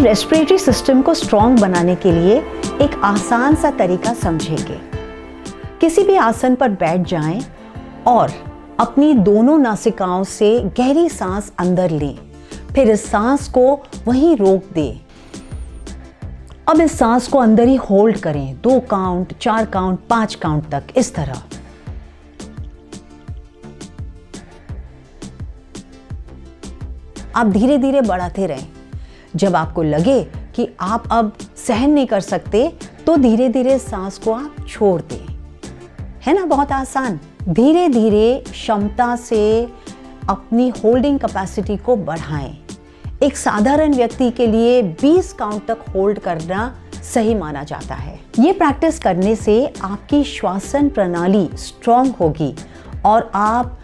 Respiratory system को strong बनाने के लिए एक आसान सा तरीका समझेंगे। किसी भी आसन पर बैठ जाएं और अपनी दोनों नासिकाओं से गहरी सांस अंदर लें, फिर इस सांस को वहीं रोक दें। अब इस सांस को अंदर ही होल्ड करें 2 काउंट, 4 काउंट, 5 काउंट तक, इस तरह। आप धीरे धीरे बढ़ाते रहें। जब आपको लगे कि आप अब सहन नहीं कर सकते तो धीरे धीरे सांस को आप छोड़ दें। है ना, बहुत आसान। धीरे धीरे क्षमता से अपनी होल्डिंग कैपेसिटी को बढ़ाएं। एक साधारण व्यक्ति के लिए 20 काउंट तक होल्ड करना सही माना जाता है। ये प्रैक्टिस करने से आपकी श्वसन प्रणाली स्ट्रॉन्ग होगी और आप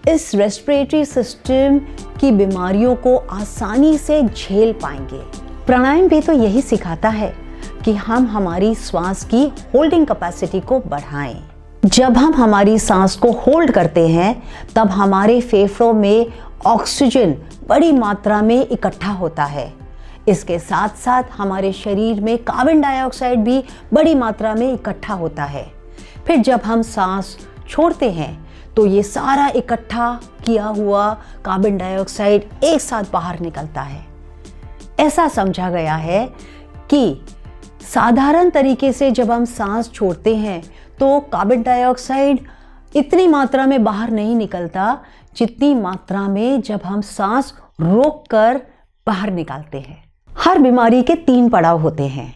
इस रेस्पिरेटरी सिस्टम की बीमारियों को आसानी से झेल पाएंगे। प्राणायाम भी तो यही सिखाता है कि हम हमारी श्वास की होल्डिंग कैपेसिटी को बढ़ाएं। जब हम हमारी सांस को होल्ड करते हैं तब हमारे फेफड़ों में ऑक्सीजन बड़ी मात्रा में इकट्ठा होता है। इसके साथ साथ हमारे शरीर में कार्बन डाइऑक्साइड भी बड़ी मात्रा में इकट्ठा होता है। फिर जब हम सांस छोड़ते हैं तो ये सारा इकट्ठा किया हुआ कार्बन डाइऑक्साइड एक साथ बाहर निकलता है। ऐसा समझा गया है कि साधारण तरीके से जब हम सांस छोड़ते हैं तो कार्बन डाइऑक्साइड इतनी मात्रा में बाहर नहीं निकलता जितनी मात्रा में जब हम सांस रोककर बाहर निकालते हैं। हर बीमारी के 3 पड़ाव होते हैं।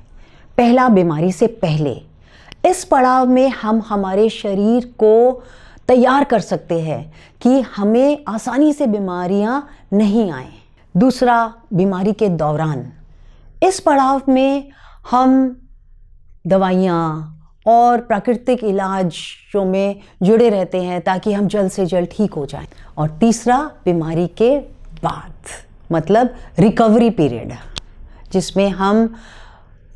पहला, बीमारी से पहले। इस पड़ाव में हम हमारे शरीर को तैयार कर सकते हैं कि हमें आसानी से बीमारियां नहीं आए। दूसरा, बीमारी के दौरान। इस पड़ाव में हम दवाइयाँ और प्राकृतिक इलाजों में जुड़े रहते हैं ताकि हम जल्द से जल्द ठीक हो जाएं। और तीसरा, बीमारी के बाद, मतलब रिकवरी पीरियड, जिसमें हम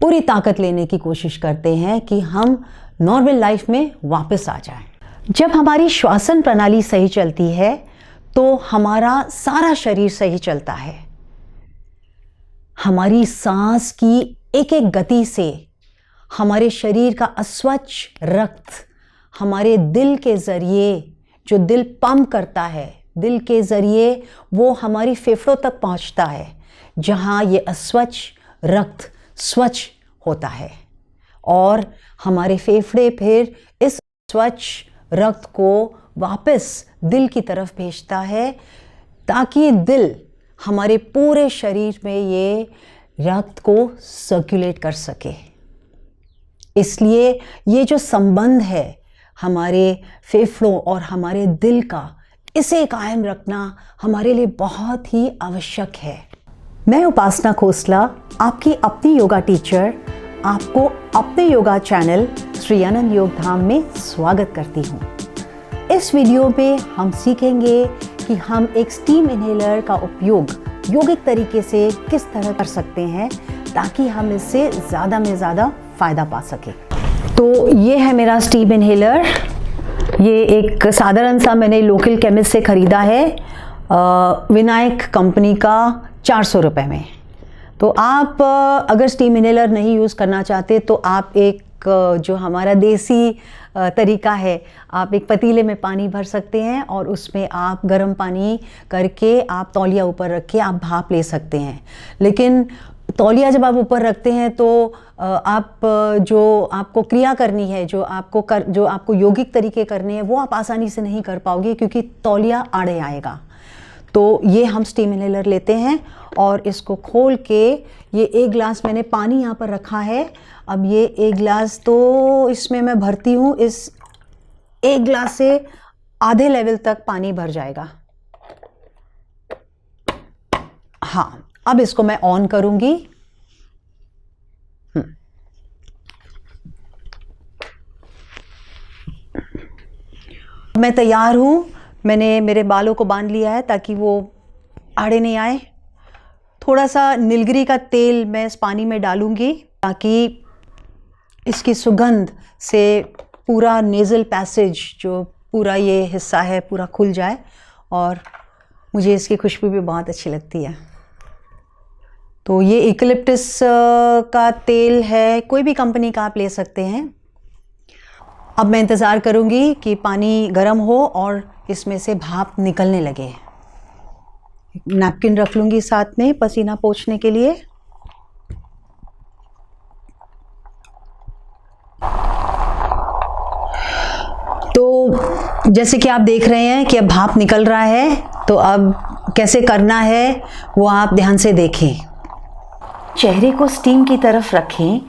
पूरी ताकत लेने की कोशिश करते हैं कि हम नॉर्मल लाइफ में वापस आ जाएं। जब हमारी श्वसन प्रणाली सही चलती है तो हमारा सारा शरीर सही चलता है। हमारी सांस की एक एक गति से हमारे शरीर का अस्वच्छ रक्त हमारे दिल के ज़रिए, जो दिल पंप करता है, दिल के ज़रिए वो हमारी फेफड़ों तक पहुंचता है, जहां ये अस्वच्छ रक्त स्वच्छ होता है। और हमारे फेफड़े फिर इस स्वच्छ रक्त को वापस दिल की तरफ भेजता है ताकि दिल हमारे पूरे शरीर में ये रक्त को सर्कुलेट कर सके। इसलिए ये जो संबंध है हमारे फेफड़ों और हमारे दिल का, इसे कायम रखना हमारे लिए बहुत ही आवश्यक है। मैं उपासना खोसला, आपकी अपनी योगा टीचर, आपको अपने योगा चैनल श्री अनंत योग धाम में स्वागत करती हूँ। इस वीडियो में हम सीखेंगे कि हम एक स्टीम इनहेलर का उपयोग योगिक तरीके से किस तरह कर सकते हैं ताकि हम इससे ज़्यादा में ज़्यादा फ़ायदा पा सकें। तो ये है मेरा स्टीम इनहेलर। ये एक साधारण सा मैंने लोकल केमिस्ट से ख़रीदा है, विनायक कंपनी का, 400 रुपये में। तो आप अगर स्टीम इनहेलर नहीं यूज़ करना चाहते तो आप एक जो हमारा देसी तरीका है, आप एक पतीले में पानी भर सकते हैं और उसमें आप गर्म पानी करके आप तौलिया ऊपर रख के आप भाप ले सकते हैं। लेकिन तौलिया जब आप ऊपर रखते हैं तो आप जो आपको क्रिया करनी है, जो आपको यौगिक तरीके करने हैं, वो आप आसानी से नहीं कर पाओगे क्योंकि तौलिया आड़े आएगा। तो ये हम स्टीम इनहेलर लेते हैं और इसको खोल के, ये 1 गिलास मैंने पानी यहाँ पर रखा है। अब ये 1 गिलास तो इसमें मैं भरती हूँ, इस 1 गिलास से आधे लेवल तक पानी भर जाएगा। हाँ, अब इसको मैं ऑन करूँगी। मैं तैयार हूँ। मैंने मेरे बालों को बांध लिया है ताकि वो आड़े नहीं आए। थोड़ा सा नीलगिरी का तेल मैं इस पानी में डालूँगी ताकि इसकी सुगंध से पूरा नेज़ल पैसेज, जो पूरा ये हिस्सा है, पूरा खुल जाए। और मुझे इसकी खुशबू भी बहुत अच्छी लगती है। तो ये यूकलिप्टस का तेल है, कोई भी कंपनी का आप ले सकते हैं। अब मैं इंतज़ार करूँगी कि पानी गर्म हो और इसमें से भाप निकलने लगे। नैपकिन रख लूँगी साथ में पसीना पोंछने के लिए। तो जैसे कि आप देख रहे हैं कि अब भाप निकल रहा है, तो अब कैसे करना है वो आप ध्यान से देखें। चेहरे को स्टीम की तरफ रखें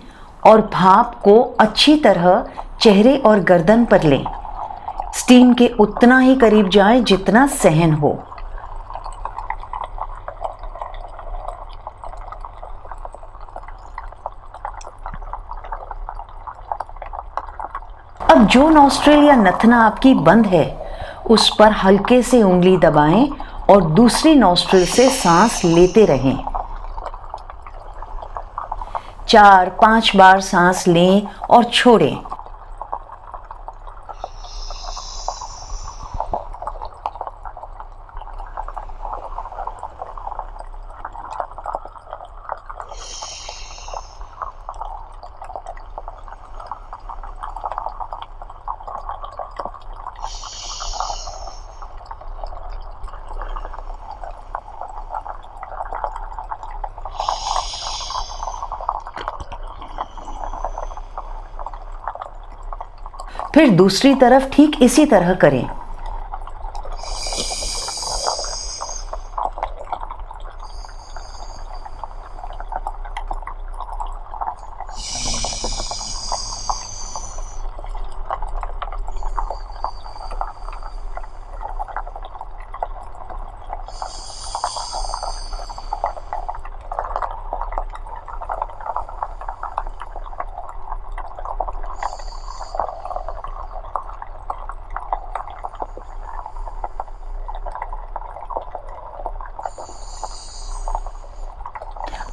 और भाप को अच्छी तरह चेहरे और गर्दन पर लें। स्टीम के उतना ही करीब जाए जितना सहन हो। अब जो नॉस्ट्रिल या नथना आपकी बंद है उस पर हल्के से उंगली दबाएं और दूसरी नॉस्ट्रिल से सांस लेते रहें। 4-5 बार सांस लें और छोड़ें। फिर दूसरी तरफ ठीक इसी तरह करें।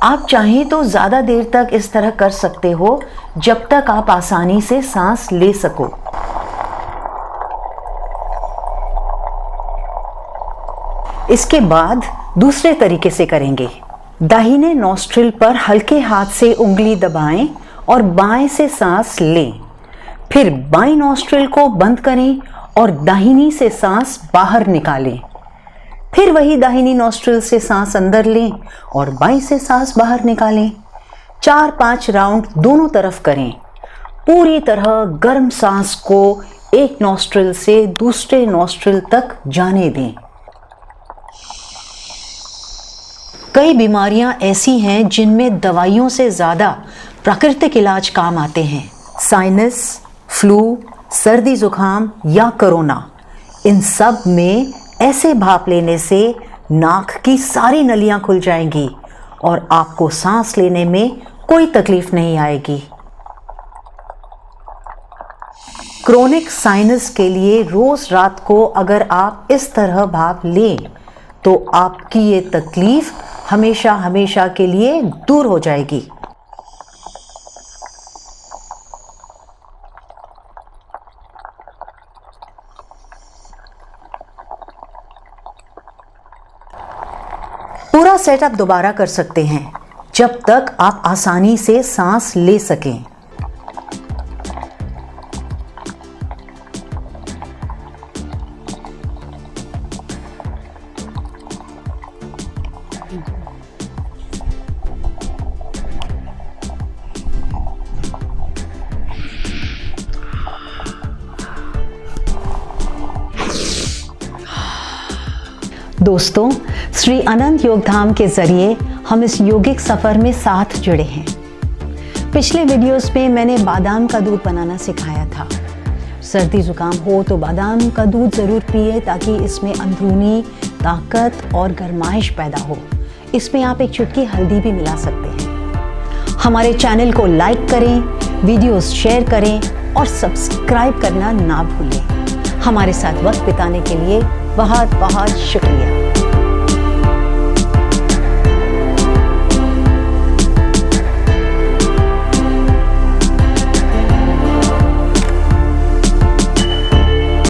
आप चाहें तो ज़्यादा देर तक इस तरह कर सकते हो जब तक आप आसानी से सांस ले सको। इसके बाद दूसरे तरीके से करेंगे। दाहिने नॉस्ट्रिल पर हल्के हाथ से उंगली दबाएं और बाएं से सांस लें। फिर बाईं नॉस्ट्रिल को बंद करें और दाहिनी से सांस बाहर निकालें। फिर वही दाहिनी नॉस्ट्रिल से सांस अंदर लें और बाईं से सांस बाहर निकालें। 4-5 राउंड दोनों तरफ करें। पूरी तरह गर्म सांस को एक नॉस्ट्रिल से दूसरे नॉस्ट्रिल तक जाने दें। कई बीमारियां ऐसी हैं जिनमें दवाइयों से ज़्यादा प्राकृतिक इलाज काम आते हैं। साइनस, फ्लू, सर्दी जुकाम या कोरोना, इन सब में ऐसे भाप लेने से नाक की सारी नलियां खुल जाएंगी और आपको सांस लेने में कोई तकलीफ नहीं आएगी। क्रोनिक साइनस के लिए रोज रात को अगर आप इस तरह भाप लें तो आपकी ये तकलीफ हमेशा हमेशा के लिए दूर हो जाएगी। पूरा सेटअप दोबारा कर सकते हैं जब तक आप आसानी से सांस ले सकें। दोस्तों, श्री अनंत योग धाम के ज़रिए हम इस योगिक सफ़र में साथ जुड़े हैं। पिछले वीडियोस में मैंने बादाम का दूध बनाना सिखाया था। सर्दी ज़ुकाम हो तो बादाम का दूध ज़रूर पिए ताकि इसमें अंदरूनी ताकत और गर्माइश पैदा हो। इसमें आप एक चुटकी हल्दी भी मिला सकते हैं। हमारे चैनल को लाइक करें, वीडियोस शेयर करें और सब्सक्राइब करना ना भूलें। हमारे साथ वक्त बिताने के लिए बहुत बहुत शुक्रिया।